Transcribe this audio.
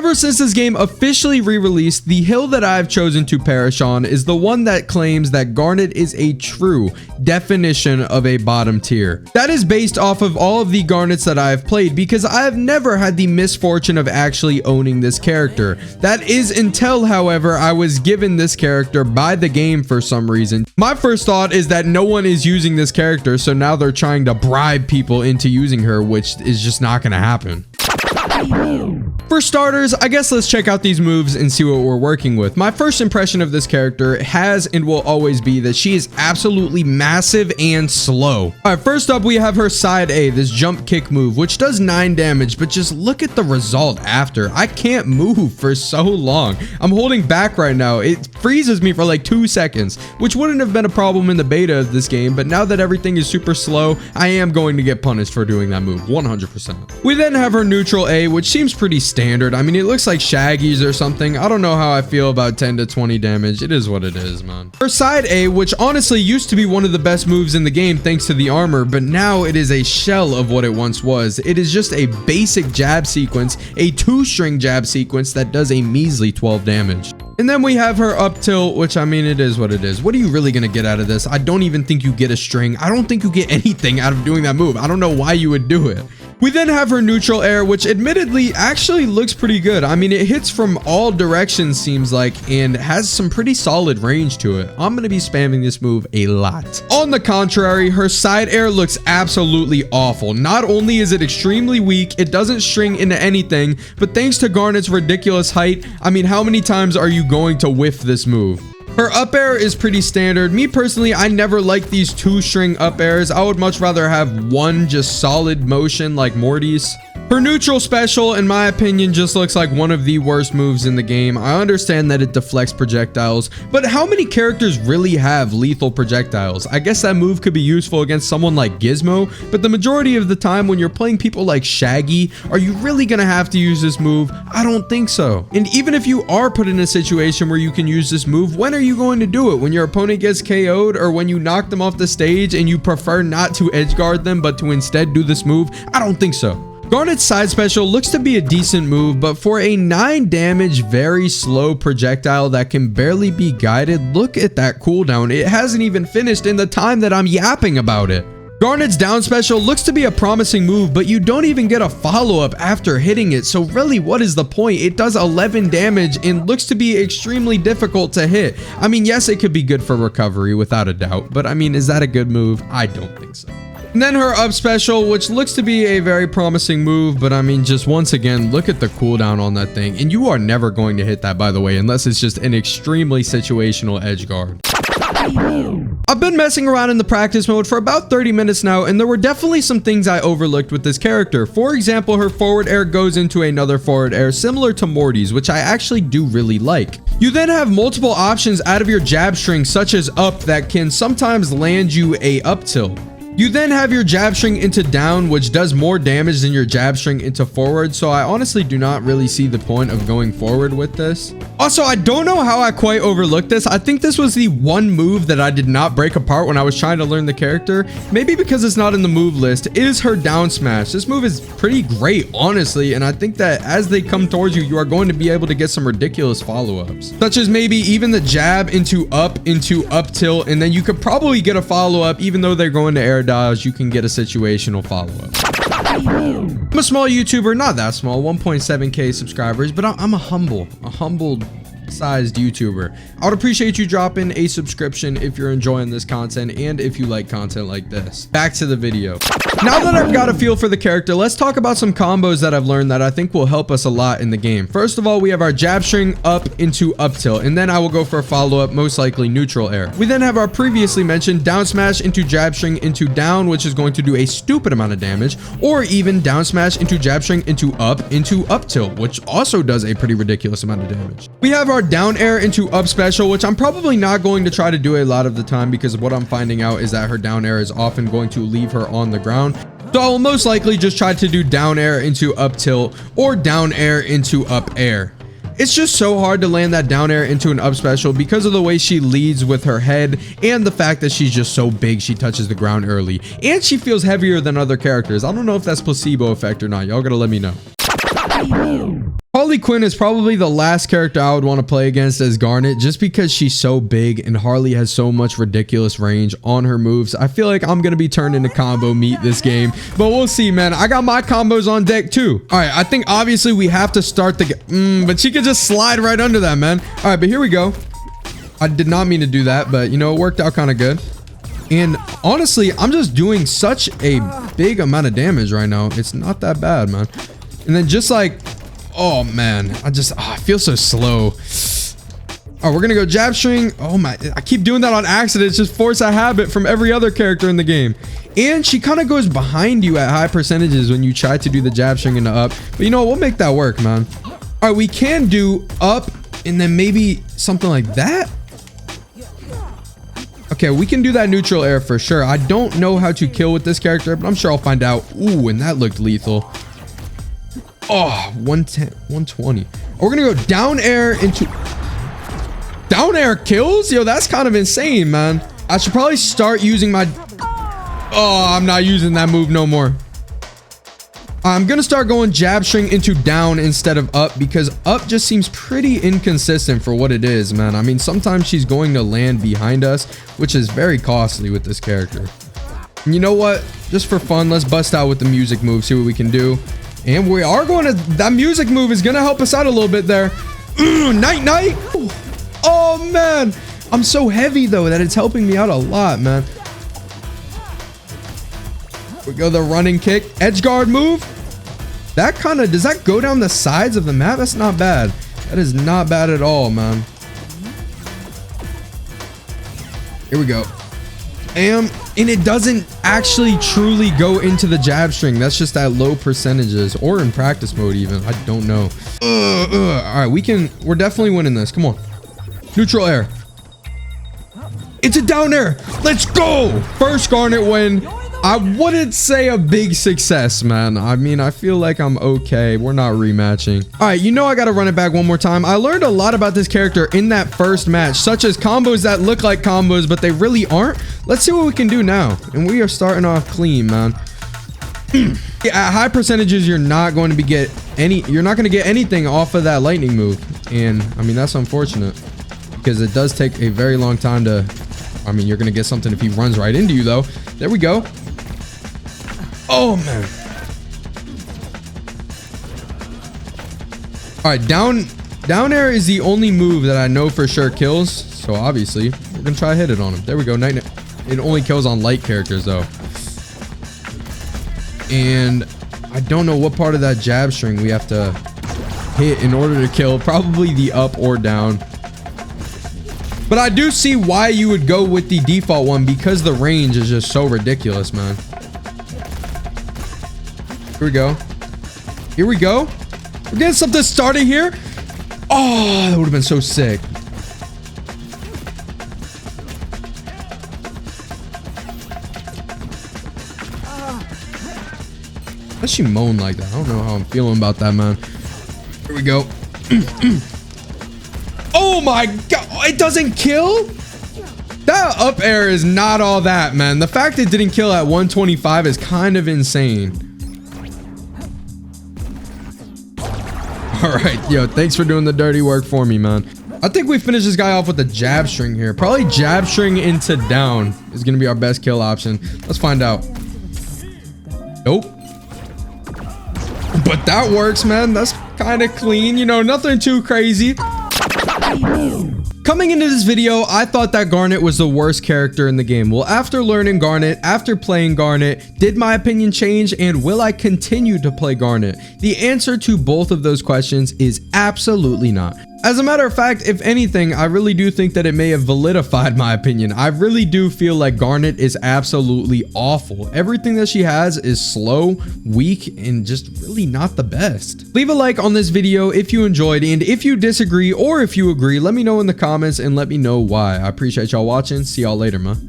Ever since this game officially re-released, the hill that I've chosen to perish on is the one that claims that Garnet is a true definition of a bottom tier. That is based off of all of the Garnets that I have played, because I have never had the misfortune of actually owning this character. That is until, however, I was given this character by the game for some reason. My first thought is that no one is using this character, so now they're trying to bribe people into using her, which is just not going to happen. For starters, I guess let's check out these moves and see what we're working with. My first impression of this character has and will always be that she is absolutely massive and slow. All right, first up we have her side A, this jump kick move, which does 9 damage, but just look at the result after. I can't move for so long. I'm holding back right now. It freezes me for like 2 seconds, which wouldn't have been a problem in the beta of this game, but now that everything is super slow, I am going to get punished for doing that move 100%. We then have her neutral A, which seems pretty standard. I mean, it looks like Shaggy's or something. I don't know how I feel about 10 to 20 damage. It is what it is, man. Her side A, which honestly used to be one of the best moves in the game thanks to the armor, but now it is a shell of what it once was. It is just a basic jab sequence, a 2-string jab sequence that does a measly 12 damage. And then we have her up tilt, which, I mean, it is what it is. What are you really going to get out of this? I don't even think you get a string. I don't think you get anything out of doing that move. I don't know why you would do it. We then have her neutral air, which admittedly actually looks pretty good. I mean, it hits from all directions, seems like, and has some pretty solid range to it. I'm going to be spamming this move a lot. On the contrary, her side air looks absolutely awful. Not only is it extremely weak, it doesn't string into anything, but thanks to Garnet's ridiculous height, I mean, how many times are you going to whiff this move? Her up air is pretty standard. Me personally, I never like these 2-string up airs. I would much rather have one just solid motion like Morty's. Her neutral special, in my opinion, just looks like one of the worst moves in the game. I understand that it deflects projectiles, but how many characters really have lethal projectiles? I guess that move could be useful against someone like Gizmo, but the majority of the time when you're playing people like Shaggy, are you really gonna have to use this move? I don't think so. And even if you are put in a situation where you can use this move, when are you going to do it? When your opponent gets KO'd, or when you knock them off the stage and you prefer not to edge guard them, but to instead do this move? I don't think so. Garnet's side special looks to be a decent move, but for a 9 damage, very slow projectile that can barely be guided, look at that cooldown. It hasn't even finished in the time that I'm yapping about it. Garnet's down special looks to be a promising move, but you don't even get a follow-up after hitting it, so really what is the point? It does 11 damage and looks to be extremely difficult to hit. I mean, yes, it could be good for recovery without a doubt, but I mean, is that a good move? I don't think so. And then her up special, which looks to be a very promising move, but I mean, just once again, look at the cooldown on that thing. And you are never going to hit that, by the way, unless it's just an extremely situational edge guard. I've been messing around in the practice mode for about 30 minutes now, and there were definitely some things I overlooked with this character. For example, her forward air goes into another forward air similar to Morty's, which I actually do really like. You then have multiple options out of your jab string, such as up, that can sometimes land you a up tilt. You then have your jab string into down, which does more damage than your jab string into forward, so I honestly do not really see the point of going forward with this. Also, I don't know how I quite overlooked this. I think this was the one move that I did not break apart when I was trying to learn the character. Maybe because it's not in the move list, is her down smash. This move is pretty great, honestly, and I think that as they come towards you, you are going to be able to get some ridiculous follow-ups, such as maybe even the jab into up tilt, and then you could probably get a follow-up even though they're going to air dodge. You can get a situational follow-up. I'm a small YouTuber, not that small, 1.7k subscribers, but I'm a humble sized YouTuber. I would appreciate you dropping a subscription if you're enjoying this content and if you like content like this. Back to the video. Now that I've got a feel for the character, let's talk about some combos that I've learned that I think will help us a lot in the game. First of all, we have our jab string up into up tilt, and then I will go for a follow-up, most likely neutral air. We then have our previously mentioned down smash into jab string into down, which is going to do a stupid amount of damage, or even down smash into jab string into up tilt, which also does a pretty ridiculous amount of damage. We have our down air into up special, which I'm probably not going to try to do a lot of the time because what I'm finding out is that her down air is often going to leave her on the ground. So I'll most likely just try to do down air into up tilt or down air into up air. It's just so hard to land that down air into an up special because of the way she leads with her head and the fact that she's just so big she touches the ground early. And she feels heavier than other characters. I don't know if that's placebo effect or not. Y'all gotta let me know. Harley Quinn is probably the last character I would want to play against as Garnet, just because she's so big and Harley has so much ridiculous range on her moves. I feel like I'm going to be turned into combo meat this game, but we'll see, man. I got my combos on deck too. All right, I think obviously we have to start the but she could just slide right under that, man. All right, but here we go. I did not mean to do that, but you know, it worked out kind of good. And honestly, I'm just doing such a big amount of damage right now. It's not that bad, man. And then just like, oh man, I feel so slow. All right, we're gonna go jab string. Oh my, I keep doing that on accident. It's just force a habit from every other character in the game. And she kind of goes behind you at high percentages when you try to do the jab string into up. But you know what, we'll make that work, man. All right, we can do up and then maybe something like that. Okay, we can do that neutral air for sure. I don't know how to kill with this character, but I'm sure I'll find out. Ooh, and that looked lethal. Oh, 110, 120. We're gonna go down air into... Down air kills? Yo, that's kind of insane, man. I should probably start using my... Oh, I'm not using that move no more. I'm gonna start going jab string into down instead of up, because up just seems pretty inconsistent for what it is, man. I mean, sometimes she's going to land behind us, which is very costly with this character. And you know what? Just for fun, let's bust out with the music move, see what we can do. And we are going to... That music move is going to help us out a little bit there. Night, night. Oh, man. I'm so heavy, though, that it's helping me out a lot, man. We go the running kick. Edge guard move. That kind of... Does that go down the sides of the map? That's not bad. That is not bad at all, man. Here we go. And it doesn't actually truly go into the jab string. That's just at low percentages, or in practice mode even. I don't know. All right, we're definitely winning this. Come on. Neutral air. It's a down air. Let's go. First Garnet win. I wouldn't say a big success, man. I mean, I feel like I'm okay. We're not rematching. All right, you know I got to run it back one more time. I learned a lot about this character in that first match, such as combos that look like combos, but they really aren't. Let's see what we can do now. And we are starting off clean, man. At high percentages, you're not going to get anything off of that lightning move. And I mean, that's unfortunate, because it does take a very long time to... I mean, you're going to get something if he runs right into you, though. There we go. Oh, man. All right, down air is the only move that I know for sure kills. So, obviously, we're going to try to hit it on him. There we go. It only kills on light characters, though. And I don't know what part of that jab string we have to hit in order to kill. Probably the up or down. But I do see why you would go with the default one, because the range is just so ridiculous, man. Here we go. Here we go. We're getting something started here. Oh, that would have been so sick. Why does she moan like that? I don't know how I'm feeling about that, man. Here we go. Oh my god, it doesn't kill? That up air is not all that, man. The fact it didn't kill at 125 is kind of insane. All right, yo, thanks for doing the dirty work for me, man. I think we finish this guy off with a jab string here. Probably jab string into down is going to be our best kill option. Let's find out. Nope. But that works, man. That's kind of clean. You know, nothing too crazy. Coming into this video, I thought that Garnet was the worst character in the game. Well, after learning Garnet, after playing Garnet, did my opinion change, and will I continue to play Garnet? The answer to both of those questions is absolutely not. As a matter of fact, if anything, I really do think that it may have validified my opinion. I really do feel like Garnet is absolutely awful. Everything that she has is slow, weak, and just really not the best. Leave a like on this video if you enjoyed, and if you disagree or if you agree, let me know in the comments and let me know why. I appreciate y'all watching. See y'all later, man.